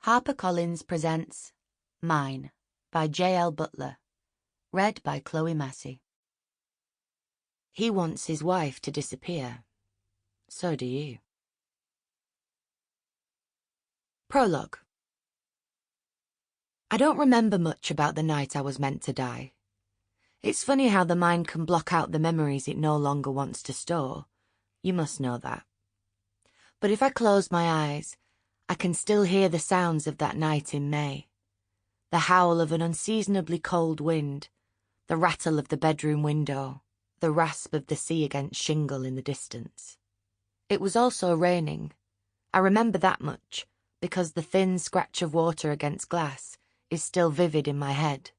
HarperCollins presents Mine by L Butler, read by Massey. He wants his wife to disappear. So do you. Prologue. I don't remember much about the night I was meant to die. It's funny how the mind can block out the memories it no longer wants to store. You must know that. But if I close my eyes, I can still hear the sounds of that night in May. The howl of an unseasonably cold wind, the rattle of the bedroom window, the rasp of the sea against shingle in the distance. It was also raining. I remember that much, because the thin scratch of water against glass is still vivid in my head.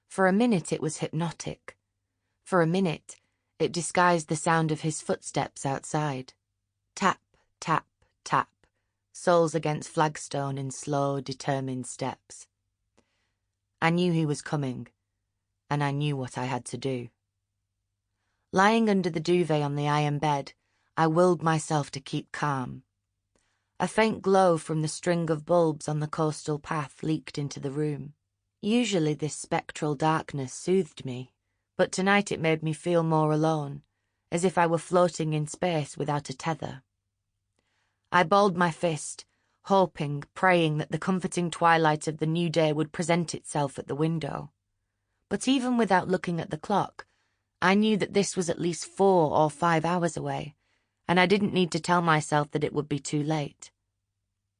For a minute it was hypnotic. For a minute it disguised the sound of his footsteps outside. Tap, tap, tap. Soles against flagstone in slow, determined steps. I knew he was coming, and I knew what I had to do. Lying under the duvet on the iron bed, I willed myself to keep calm. A faint glow from the string of bulbs on the coastal path leaked into the room. Usually this spectral darkness soothed me, but tonight it made me feel more alone, as if I were floating in space without a tether. I balled my fist, hoping, praying that the comforting twilight of the new day would present itself at the window. But even without looking at the clock, I knew that this was at least 4 or 5 hours away, and I didn't need to tell myself that it would be too late.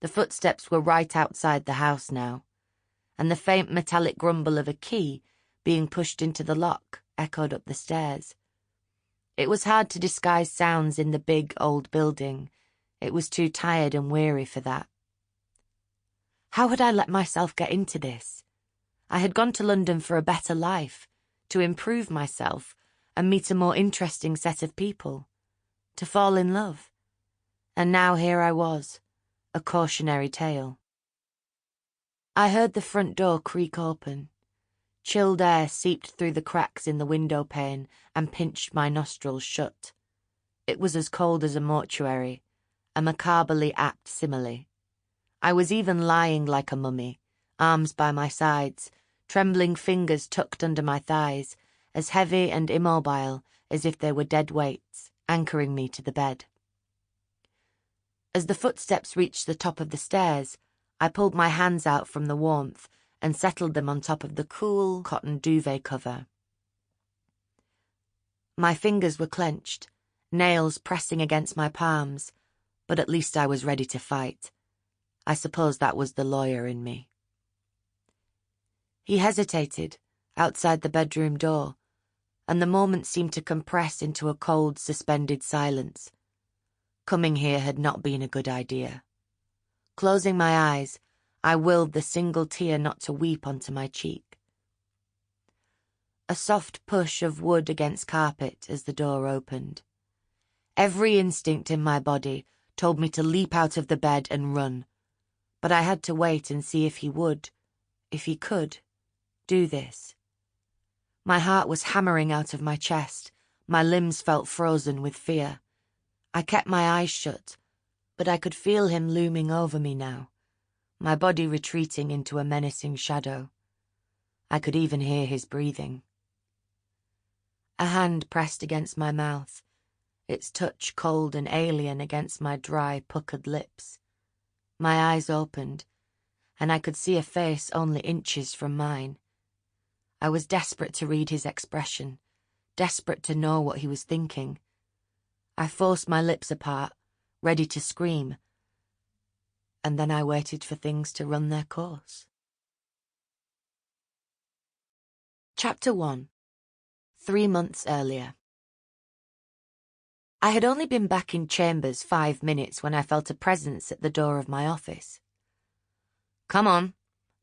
The footsteps were right outside the house now, and the faint metallic grumble of a key being pushed into the lock echoed up the stairs. It was hard to disguise sounds in the big, old building. It was too tired and weary for that. How had I let myself get into this? I had gone to London for a better life, to improve myself and meet a more interesting set of people, to fall in love. And now here I was, a cautionary tale. I heard the front door creak open. Chilled air seeped through the cracks in the window pane and pinched my nostrils shut. It was as cold as a mortuary, a macabrely apt simile. I was even lying like a mummy, arms by my sides, trembling fingers tucked under my thighs, as heavy and immobile as if they were dead weights, anchoring me to the bed. As the footsteps reached the top of the stairs, I pulled my hands out from the warmth and settled them on top of the cool cotton duvet cover. My fingers were clenched, nails pressing against my palms, but at least I was ready to fight. I suppose that was the lawyer in me. He hesitated outside the bedroom door, and the moment seemed to compress into a cold, suspended silence. Coming here had not been a good idea. Closing my eyes, I willed the single tear not to weep onto my cheek. A soft push of wood against carpet as the door opened. Every instinct in my body told me to leap out of the bed and run, but I had to wait and see if he would, if he could, do this. My heart was hammering out of my chest, my limbs felt frozen with fear. I kept my eyes shut, but I could feel him looming over me now, my body retreating into a menacing shadow. I could even hear his breathing. A hand pressed against my mouth, its touch cold and alien against my dry, puckered lips. My eyes opened, and I could see a face only inches from mine. I was desperate to read his expression, desperate to know what he was thinking. I forced my lips apart, ready to scream, and then I waited for things to run their course. Chapter 1. 3 months earlier. I had only been back in chambers 5 minutes when I felt a presence at the door of my office. "Come on,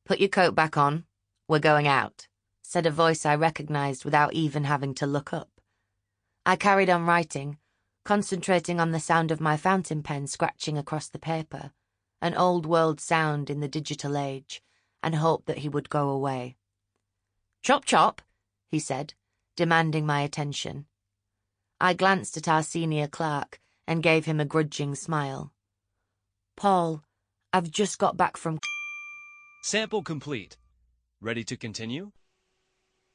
put your coat back on. We're going out," said a voice I recognized without even having to look up. I carried on writing, concentrating on the sound of my fountain pen scratching across the paper, an old-world sound in the digital age, and hoped that he would go away. "Chop chop," he said, demanding my attention. I glanced at our senior clerk and gave him a grudging smile. "Paul, I've just got back from Sample complete. Ready to continue?